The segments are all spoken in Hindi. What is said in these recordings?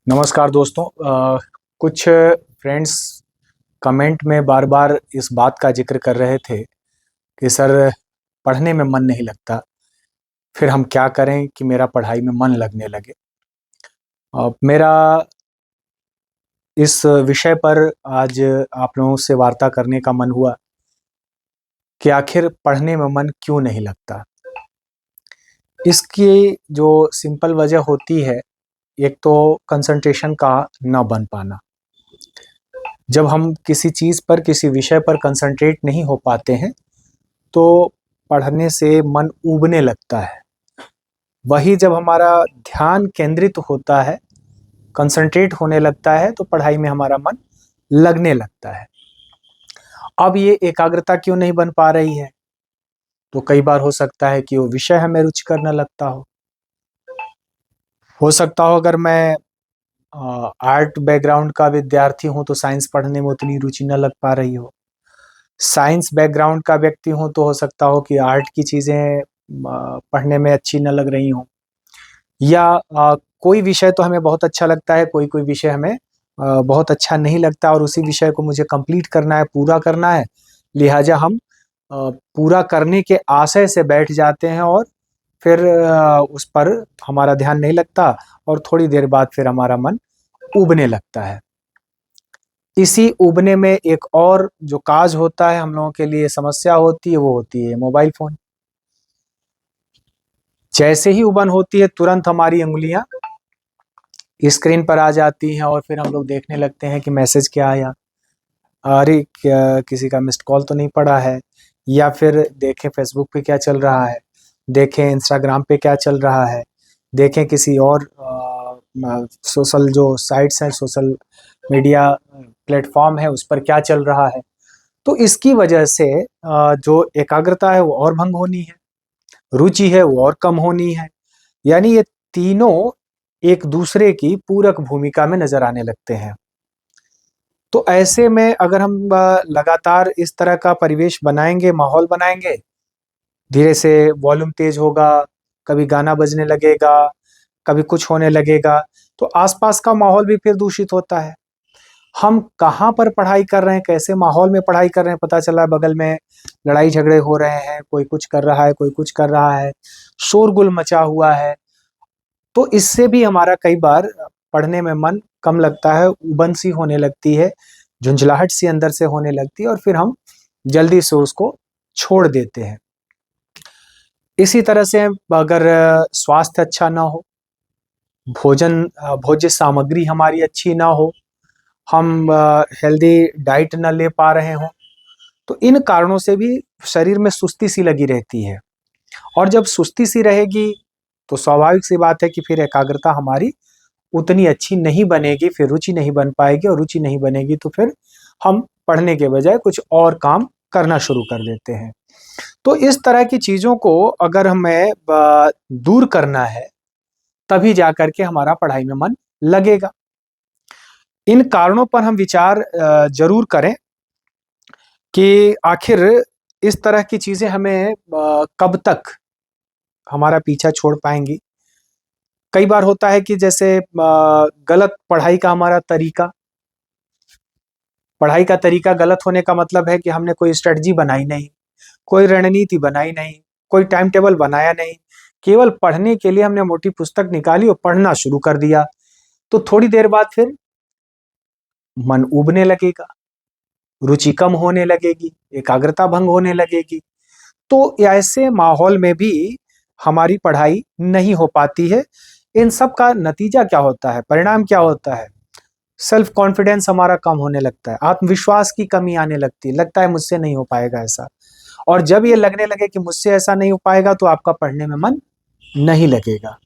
नमस्कार दोस्तों। कुछ फ्रेंड्स कमेंट में बार बार इस बात का जिक्र कर रहे थे कि सर पढ़ने में मन नहीं लगता, फिर हम क्या करें कि मेरा पढ़ाई में मन लगने लगे। मेरा इस विषय पर आज आप लोगों से वार्ता करने का मन हुआ कि आखिर पढ़ने में मन क्यों नहीं लगता। इसकी जो सिंपल वजह होती है, एक तो कंसंट्रेशन का ना बन पाना। जब हम किसी चीज़ पर, किसी विषय पर कंसंट्रेट नहीं हो पाते हैं तो पढ़ने से मन ऊबने लगता है। वही जब हमारा ध्यान केंद्रित होता है, कंसंट्रेट होने लगता है, तो पढ़ाई में हमारा मन लगने लगता है। अब ये एकाग्रता क्यों नहीं बन पा रही है? तो कई बार हो सकता है कि वो विषय हमें रुचिकर न लगता हो सकता हो अगर मैं आर्ट बैकग्राउंड का विद्यार्थी हूँ तो साइंस पढ़ने में उतनी रुचि न लग पा रही हो। साइंस बैकग्राउंड का व्यक्ति हूँ तो हो सकता हो कि आर्ट की चीज़ें पढ़ने में अच्छी न लग रही हों, या कोई विषय तो हमें बहुत अच्छा लगता है, कोई कोई विषय हमें बहुत अच्छा नहीं लगता और उसी विषय को मुझे कंप्लीट करना है, पूरा करना है। लिहाजा हम पूरा करने के आशय से बैठ जाते हैं और फिर उस पर हमारा ध्यान नहीं लगता और थोड़ी देर बाद फिर हमारा मन ऊबने लगता है। इसी उबने में एक और जो काज होता है, हम लोगों के लिए समस्या होती है, वो होती है मोबाइल फोन। जैसे ही उबन होती है तुरंत हमारी उंगलियां स्क्रीन पर आ जाती हैं और फिर हम लोग देखने लगते हैं कि मैसेज क्या आया, अरे क्या किसी का मिस्ड कॉल तो नहीं पड़ा है, या फिर देखें फेसबुक पे क्या चल रहा है, देखें इंस्टाग्राम पे क्या चल रहा है, देखें किसी और सोशल जो साइट्स हैं, सोशल मीडिया प्लेटफॉर्म है, उस पर क्या चल रहा है। तो इसकी वजह से जो एकाग्रता है वो और भंग होनी है, रुचि है वो और कम होनी है। यानी ये तीनों एक दूसरे की पूरक भूमिका में नजर आने लगते हैं। तो ऐसे में अगर हम लगातार इस तरह का परिवेश बनाएंगे, माहौल बनाएंगे, धीरे से वॉल्यूम तेज होगा, कभी गाना बजने लगेगा, कभी कुछ होने लगेगा, तो आसपास का माहौल भी फिर दूषित होता है। हम कहाँ पर पढ़ाई कर रहे हैं, कैसे माहौल में पढ़ाई कर रहे हैं, पता चला बगल में लड़ाई झगड़े हो रहे हैं, कोई कुछ कर रहा है, कोई कुछ कर रहा है, शोरगुल मचा हुआ है। तो इससे भी हमारा कई बार पढ़ने में मन कम लगता है, उबन सी होने लगती है, झुंझलाहट सी अंदर से होने लगती है और फिर हम जल्दी से उसको छोड़ देते हैं। इसी तरह से अगर स्वास्थ्य अच्छा ना हो, भोज्य सामग्री हमारी अच्छी ना हो, हम हेल्दी डाइट न ले पा रहे हों, तो इन कारणों से भी शरीर में सुस्ती सी लगी रहती है। और जब सुस्ती सी रहेगी तो स्वाभाविक सी बात है कि फिर एकाग्रता हमारी उतनी अच्छी नहीं बनेगी, फिर रुचि नहीं बन पाएगी, और रुचि नहीं बनेगी तो फिर हम पढ़ने के बजाय कुछ और काम करना शुरू कर देते हैं। तो इस तरह की चीज़ों को अगर हमें दूर करना है, तभी जाकर के हमारा पढ़ाई में मन लगेगा। इन कारणों पर हम विचार ज़रूर करें कि आखिर इस तरह की चीज़ें हमें कब तक हमारा पीछा छोड़ पाएँगी। कई बार होता है कि जैसे गलत पढ़ाई का तरीका गलत होने का मतलब है कि हमने कोई स्ट्रेटजी बनाई नहीं, कोई रणनीति बनाई नहीं, कोई टाइम टेबल बनाया नहीं। केवल पढ़ने के लिए हमने मोटी पुस्तक निकाली और पढ़ना शुरू कर दिया। तो थोड़ी देर बाद फिर मन ऊबने लगेगा, रुचि कम होने लगेगी, एकाग्रता भंग होने लगेगी। तो ऐसे माहौल में भी हमारी पढ़ाई नहीं हो पाती है। इन सब का नतीजा क्या होता है, परिणाम क्या होता है? सेल्फ कॉन्फिडेंस हमारा कम होने लगता है, आत्मविश्वास की कमी आने लगती है, लगता है मुझसे नहीं हो पाएगा ऐसा। और जब ये लगने लगे कि मुझसे ऐसा नहीं हो पाएगा तो आपका पढ़ने में मन नहीं लगेगा।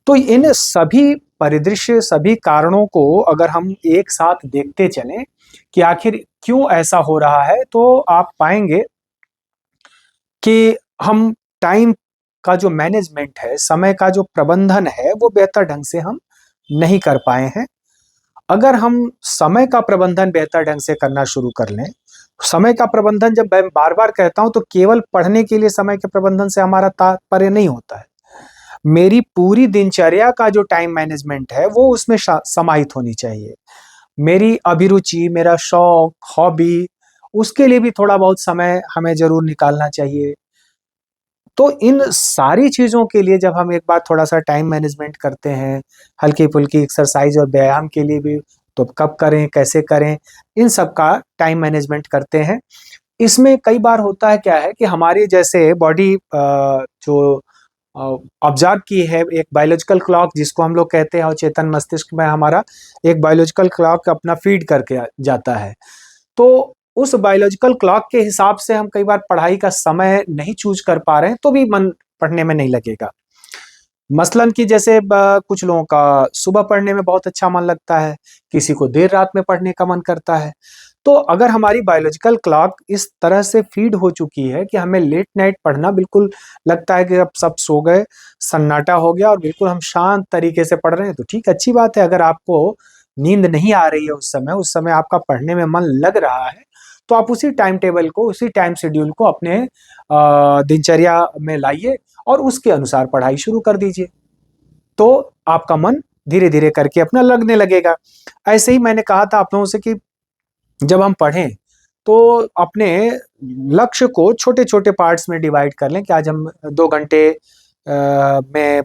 तो इन सभी परिदृश्य, सभी कारणों को अगर हम एक साथ देखते चलें कि आखिर क्यों ऐसा हो रहा है, तो आप पाएंगे कि हम टाइम का जो मैनेजमेंट है, समय का जो प्रबंधन है, वो बेहतर ढंग से हम नहीं कर पाए हैं। अगर हम समय का प्रबंधन बेहतर ढंग से करना शुरू कर लें, समय का प्रबंधन जब मैं बार-बार कहता हूं तो केवल पढ़ने के लिए समय के प्रबंधन से हमारा तात्पर्य नहीं होता है। मेरी पूरी दिनचर्या का जो टाइम मैनेजमेंट है वो उसमें समाहित होनी चाहिए। मेरी अभिरुचि, मेरा शौक, हॉबी, उसके लिए भी थोड़ा बहुत समय हमें ज़रूर निकालना चाहिए। तो इन सारी चीज़ों के लिए जब हम एक बार थोड़ा-सा टाइम मैनेजमेंट करते हैं, हल्की-फुल्की एक्सरसाइज़ और व्यायाम के लिए भी, तो कब करें, कैसे करें, इन सब का टाइम मैनेजमेंट करते हैं। इसमें कई बार होता है क्या है कि हमारी जैसे बॉडी जो ऑब्जर्व की है एक बायोलॉजिकल क्लॉक जिसको हम लोग कहते हैं, और चेतन मस्तिष्क में हमारा एक बायोलॉजिकल क्लॉक अपना फीड करके जाता है। तो उस बायोलॉजिकल क्लॉक के हिसाब से हम कई बार पढ़ाई का समय नहीं चूज कर पा रहे हैं, तो भी मन पढ़ने में नहीं लगेगा। मसलन कि जैसे कुछ लोगों का सुबह पढ़ने में बहुत अच्छा मन लगता है, किसी को देर रात में पढ़ने का मन करता है। तो अगर हमारी बायोलॉजिकल क्लॉक इस तरह से फीड हो चुकी है कि हमें लेट नाइट पढ़ना बिल्कुल लगता है कि अब सब सो गए, सन्नाटा हो गया और बिल्कुल हम शांत तरीके से पढ़ रहे हैं, तो ठीक, अच्छी बात है। अगर आपको नींद नहीं आ रही है उस समय आपका पढ़ने में मन लग रहा है, तो आप उसी टाइम टेबल को, उसी टाइम शेड्यूल को अपने दिनचर्या में लाइए और उसके अनुसार पढ़ाई शुरू कर दीजिए। तो आपका मन धीरे-धीरे करके अपना लगने लगेगा। ऐसे ही मैंने कहा था आप लोगों से कि जब हम पढ़ें, तो अपने लक्ष्य को छोटे-छोटे पार्ट्स में डिवाइड कर लें कि आज हम 2 घंटे में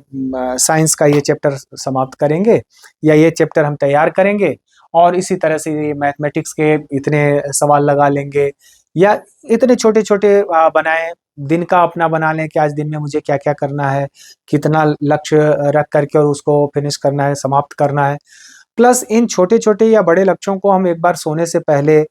साइंस का ये चैप्टर समाप्त करेंगे, या ये चैप्टर हम तैयार करेंगे, और इसी तरह से ये मैथमेटिक्स के इतने सवाल लगा लेंगे, या इतने छोटे-छोटे बनाएँ, दिन का अपना बना लें कि आज दिन में मुझे क्या-क्या करना है, कितना लक्ष्य रख कर के और उसको फिनिश करना है, समाप्त करना है। प्लस इन छोटे-छोटे या बड़े लक्ष्यों को हम एक बार सोने से पहले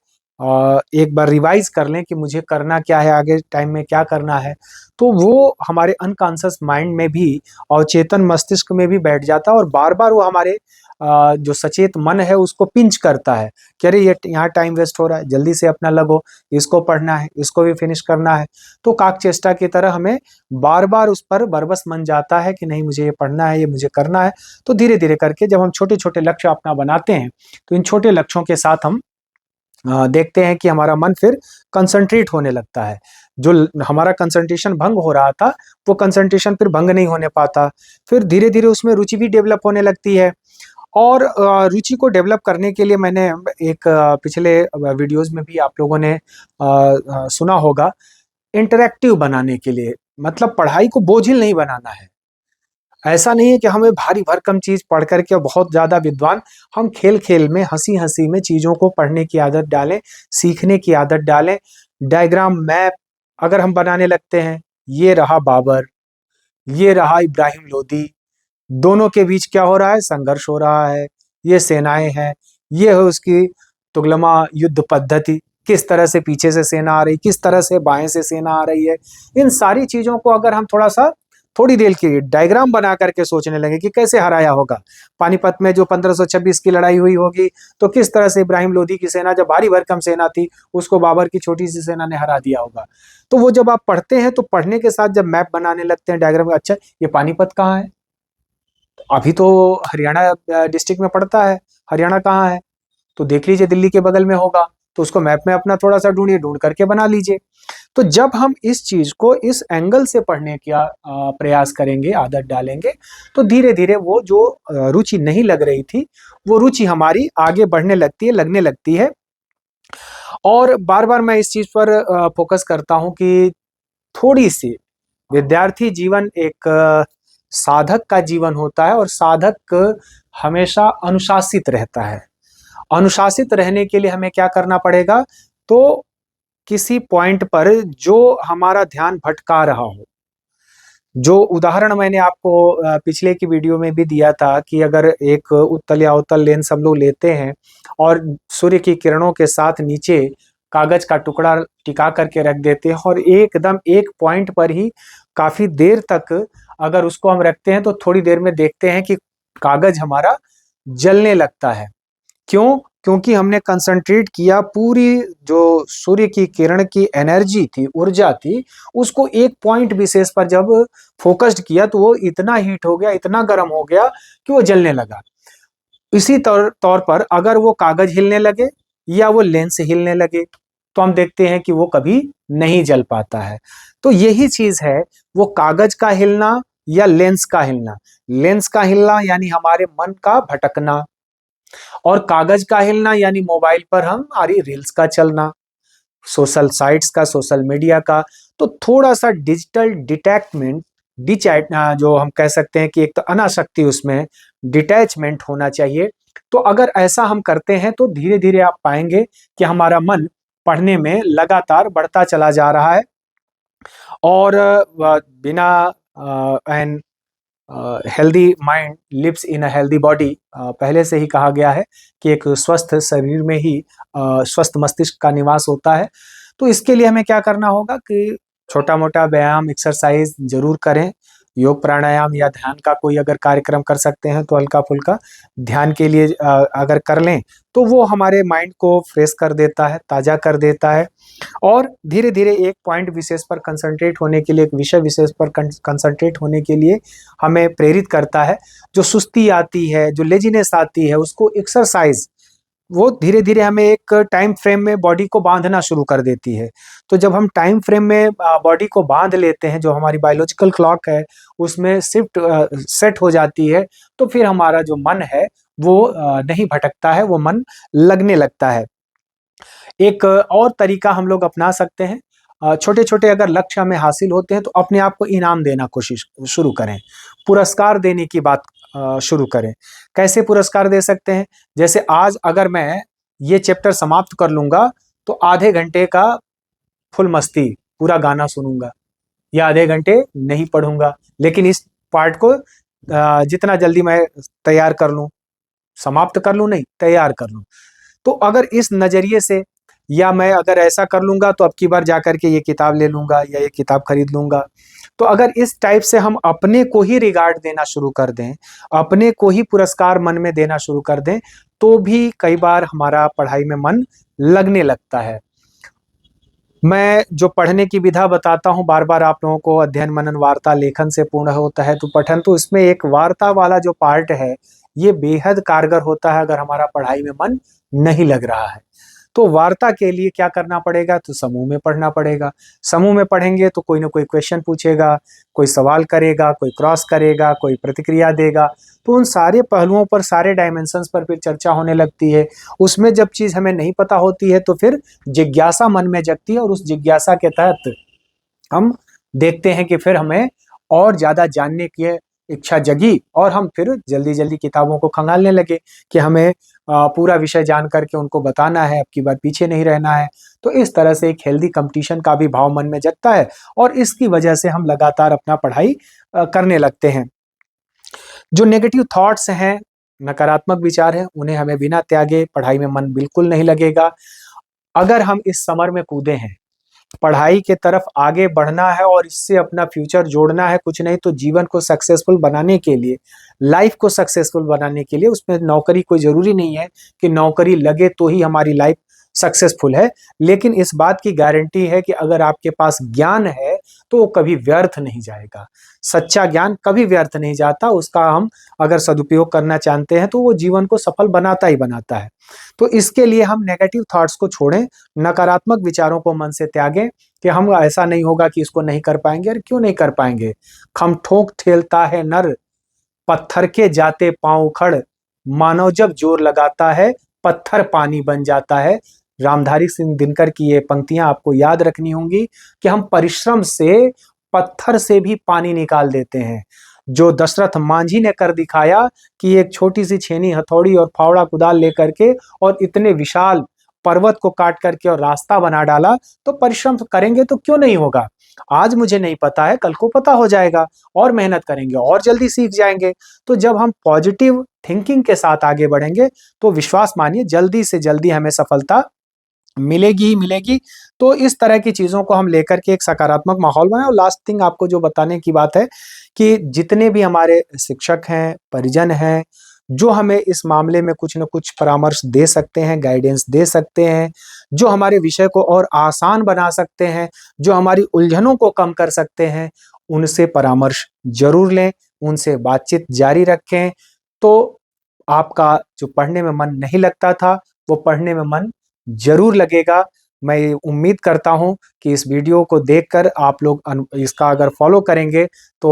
एक बार रिवाइज़ कर लें कि मुझे करना क्या है, आगे टाइम में क्या करना है। तो वो हमारे अनकॉन्शियस माइंड में भी और चेतन मस्तिष्क में भी बैठ जाता है, और बार-बार वो हमारे जो सचेत मन है उसको पिंच करता है कि अरे ये यहाँ टाइम वेस्ट हो रहा है, जल्दी से अपना लगो, इसको पढ़ना है, इसको भी फिनिश करना है। तो काकचेष्टा की तरह हमें बार-बार उस पर बरबस मन जाता है कि नहीं, मुझे ये पढ़ना है, ये मुझे करना है। तो धीरे-धीरे करके जब हम छोटे-छोटे लक्ष्य अपना बनाते हैं, तो इन छोटे लक्ष्यों के साथ हम देखते हैं कि हमारा मन फिर कंसंट्रेट होने लगता है। जो हमारा कंसंट्रेशन भंग हो रहा था, वो कंसंट्रेशन फिर भंग नहीं होने पाता। फिर धीरे-धीरे उसमें रुचि भी डेवलप होने लगती है, और रुचि को डेवलप करने के लिए मैंने एक पिछले वीडियोज़ में भी आप लोगों ने सुना होगा, इंटरैक्टिव बनाने के लिए, मतलब पढ़ाई को बोझिल नहीं बनाना है। ऐसा नहीं है कि हमें भारी भरकम चीज़ पढ़ कर के बहुत ज़्यादा विद्वान, हम खेल-खेल में, हँसी-हँसी में चीज़ों को पढ़ने की आदत डालें, सीखने की आदत डालें। डायग्राम, मैप अगर हम बनाने लगते हैं, ये रहा बाबर, ये रहा इब्राहिम लोदी, दोनों के बीच क्या हो रहा है? संघर्ष हो रहा है। ये सेनाएँ हैं, ये है उसकी तुगलमा युद्ध पद्धति, किस तरह से पीछे से सेना आ रही, किस तरह से बाएँ से सेना आ रही है। इन सारी चीज़ों को अगर हम थोड़ा-सा थोड़ी देर के लिए डायग्राम बना कर के सोचने लगे कि कैसे हराया होगा। पानीपत में जो 1526 की लड़ाई हुई होगी, तो किस तरह से इब्राहिम लोदी की सेना, जब भारी भरकम सेना थी, उसको बाबर की छोटी-सी सेना ने हरा दिया होगा। तो वो जब आप पढ़ते हैं, तो पढ़ने के साथ जब मैप बनाने लगते हैं, डायग्राम, अच्छा ये पानीपत कहाँ है? अभी तो हरियाणा डिस्ट्रिक्ट में पड़ता है, हरियाणा कहाँ है? तो देख लीजिए दिल्ली के बगल में होगा, तो उसको मैप में अपना थोड़ा-सा ढूँढिए, ढूँढ करके बना लीजिए। तो जब हम इस चीज़ को इस एंगल से पढ़ने का प्रयास करेंगे, आदत डालेंगे, तो धीरे-धीरे वो जो रुचि नहीं लग रही थी, वो रुचि हमारी आगे बढ़ने लगती है, लगने लगती है। और बार-बार मैं इस चीज़ पर फ़ोकस करता हूँ कि थोड़ी-सी विद्यार्थी जीवन एक साधक का जीवन होता है, और साधक हमेशा अनुशासित रहता है। अनुशासित रहने के लिए हमें क्या करना पड़ेगा? तो किसी पॉइंट पर जो हमारा ध्यान भटका रहा हो, जो उदाहरण मैंने आपको पिछले की वीडियो में भी दिया था कि अगर एक उत्तल या अवतल लेंस हम लोग लेते हैं और सूर्य की किरणों के साथ नीचे कागज का टुकड़ा टिका करके रख देते हैं, और एकदम एक पॉइंट पर ही काफी देर तक अगर उसको हम रखते हैं, तो थोड़ी देर में देखते हैं कि कागज हमारा जलने लगता है। क्यों? क्योंकि हमने कंसंट्रेट किया, पूरी जो सूर्य की किरण की एनर्जी थी, ऊर्जा थी, उसको एक पॉइंट विशेष पर जब फ़ोकस्ड किया, तो वो इतना हीट हो गया, इतना गर्म हो गया कि वो जलने लगा। इसी तौर तौर पर अगर वो कागज़ हिलने लगे या वो लेंस हिलने लगे, तो हम देखते हैं कि वो कभी नहीं जल पाता है। तो यही चीज़ है, वो कागज़ का हिलना या लेंस का हिलना। लेंस का हिलना यानी हमारे मन का भटकना, और कागज का हिलना यानी मोबाइल पर हमारी रील्स का चलना, सोशल साइट्स का, सोशल मीडिया का। तो थोड़ा सा डिजिटल डिटैचमेंट, जो हम कह सकते हैं कि एक तो अनासक्ति, उसमें डिटैचमेंट होना चाहिए। तो अगर ऐसा हम करते हैं तो धीरे धीरे आप पाएंगे कि हमारा मन पढ़ने में लगातार बढ़ता चला जा रहा है। और बिना an healthy mind lives in a healthy body, पहले से ही कहा गया है कि एक स्वस्थ शरीर में ही स्वस्थ मस्तिष्क का निवास होता है। तो इसके लिए हमें क्या करना होगा कि छोटा मोटा व्यायाम, एक्सरसाइज जरूर करें। योग प्राणायाम या ध्यान का कोई अगर कार्यक्रम कर सकते हैं तो हल्का फुल्का ध्यान के लिए अगर कर लें तो वो हमारे माइंड को फ्रेश कर देता है, ताजा कर देता है। और धीरे धीरे एक पॉइंट विशेष पर कंसंट्रेट होने के लिए, एक विषय विशेष पर कंसंट्रेट होने के लिए हमें प्रेरित करता है। जो सुस्ती आती है, जो लेजीनेस आती है, उसको एक्सरसाइज वो धीरे धीरे हमें एक टाइम फ्रेम में बॉडी को बांधना शुरू कर देती है। तो जब हम टाइम फ्रेम में बॉडी को बांध लेते हैं, जो हमारी बायोलॉजिकल क्लॉक है उसमें शिफ्ट सेट हो जाती है, तो फिर हमारा जो मन है वो नहीं भटकता है, वो मन लगने लगता है। एक और तरीका हम लोग अपना सकते हैं। छोटे छोटे अगर लक्ष्य हमें हासिल होते हैं तो अपने आप को इनाम देना कोशिश शुरू करें, पुरस्कार देने की बात शुरू करें। कैसे पुरस्कार दे सकते हैं? जैसे आज अगर मैं ये चैप्टर समाप्त कर लूंगा तो आधे घंटे का फुल मस्ती पूरा गाना सुनूंगा, या आधे घंटे नहीं पढ़ूंगा, लेकिन इस पार्ट को जितना जल्दी मैं तैयार कर लूं, समाप्त कर लूं नहीं, तैयार कर लूं। तो अगर इस नजरिए से, या मैं अगर ऐसा कर लूंगा तो अब की बार जाकर के ये किताब ले लूंगा या ये किताब खरीद लूंगा। तो अगर इस टाइप से हम अपने को ही रिगार्ड देना शुरू कर दें, अपने को ही पुरस्कार मन में देना शुरू कर दें, तो भी कई बार हमारा पढ़ाई में मन लगने लगता है। मैं जो पढ़ने की विधा बताता हूँ बार बार आप लोगों को, अध्ययन मनन वार्ता लेखन से पूर्ण होता है तो पठन, तो इसमें एक वार्ता वाला जो पार्ट है ये बेहद कारगर होता है अगर हमारा पढ़ाई में मन नहीं लग रहा है। तो वार्ता के लिए क्या करना पड़ेगा? तो समूह में पढ़ना पड़ेगा। समूह में पढ़ेंगे तो कोई ना कोई क्वेश्चन पूछेगा, कोई सवाल करेगा, कोई क्रॉस करेगा, कोई प्रतिक्रिया देगा। तो उन सारे पहलुओं पर, सारे डायमेंशंस पर फिर चर्चा होने लगती है। उसमें जब चीज हमें नहीं पता होती है तो फिर जिज्ञासा मन में जगती है, और उस जिज्ञासा के तहत हम देखते हैं कि फिर हमें और ज्यादा जानने की इच्छा जगी, और हम फिर जल्दी जल्दी किताबों को खंगालने लगे कि हमें पूरा विषय जान करके उनको बताना है, अब की बार पीछे नहीं रहना है। तो इस तरह से एक हेल्दी कंपटीशन का भी भाव मन में जगता है, और इसकी वजह से हम लगातार अपना पढ़ाई करने लगते हैं। जो नेगेटिव थॉट्स हैं, नकारात्मक विचार हैं, उन्हें हमें बिना त्यागे पढ़ाई में मन बिल्कुल नहीं लगेगा। अगर हम इस समर में कूदे हैं, पढ़ाई के तरफ आगे बढ़ना है और इससे अपना फ्यूचर जोड़ना है, कुछ नहीं तो जीवन को सक्सेसफुल बनाने के लिए, लाइफ को सक्सेसफुल बनाने के लिए, उसमें नौकरी कोई जरूरी नहीं है कि नौकरी लगे तो ही हमारी लाइफ सक्सेसफुल है। लेकिन इस बात की गारंटी है कि अगर आपके पास ज्ञान है तो वो कभी व्यर्थ नहीं जाएगा। सच्चा ज्ञान कभी व्यर्थ नहीं जाता, उसका हम अगर सदुपयोग करना चाहते हैं तो वो जीवन को सफल बनाता ही बनाता है। तो इसके लिए हम नेगेटिव थॉट्स को छोड़ें, नकारात्मक विचारों को मन से त्यागें कि हम, ऐसा नहीं होगा कि इसको नहीं कर पाएंगे। और क्यों नहीं कर पाएंगे? खम ठोक ठेलता है नर, पत्थर के जाते पांव उखड़, मानव जब जोर लगाता है पत्थर पानी बन जाता है। रामधारी सिंह दिनकर की ये पंक्तियां आपको याद रखनी होंगी कि हम परिश्रम से पत्थर से भी पानी निकाल देते हैं। जो दशरथ मांझी ने कर दिखाया कि एक छोटी सी छेनी, हथौड़ी और फावड़ा कुदाल लेकर के और इतने विशाल पर्वत को काट करके और रास्ता बना डाला, तो परिश्रम करेंगे तो क्यों नहीं होगा? आज मुझे नहीं पता है, कल को पता हो जाएगा, और मेहनत करेंगे और जल्दी सीख जाएंगे। तो जब हम पॉजिटिव थिंकिंग के साथ आगे बढ़ेंगे तो विश्वास मानिए जल्दी से जल्दी हमें सफलता मिलेगी ही मिलेगी। तो इस तरह की चीजों को हम लेकर के एक सकारात्मक माहौल बनाए। और लास्ट थिंग आपको जो बताने की बात है कि जितने भी हमारे शिक्षक हैं, परिजन हैं, जो हमें इस मामले में कुछ न कुछ परामर्श दे सकते हैं, गाइडेंस दे सकते हैं, जो हमारे विषय को और आसान बना सकते हैं, जो हमारी उलझनों को कम कर सकते हैं, उनसे परामर्श जरूर लें, उनसे बातचीत जारी रखें। तो आपका जो पढ़ने में मन नहीं लगता था वो पढ़ने में मन जरूर लगेगा। मैं उम्मीद करता हूं कि इस वीडियो को देखकर आप लोग इसका अगर फॉलो करेंगे तो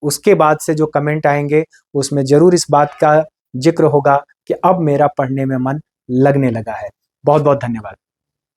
उसके बाद से जो कमेंट आएंगे उसमें जरूर इस बात का जिक्र होगा कि अब मेरा पढ़ने में मन लगने लगा है। बहुत बहुत धन्यवाद।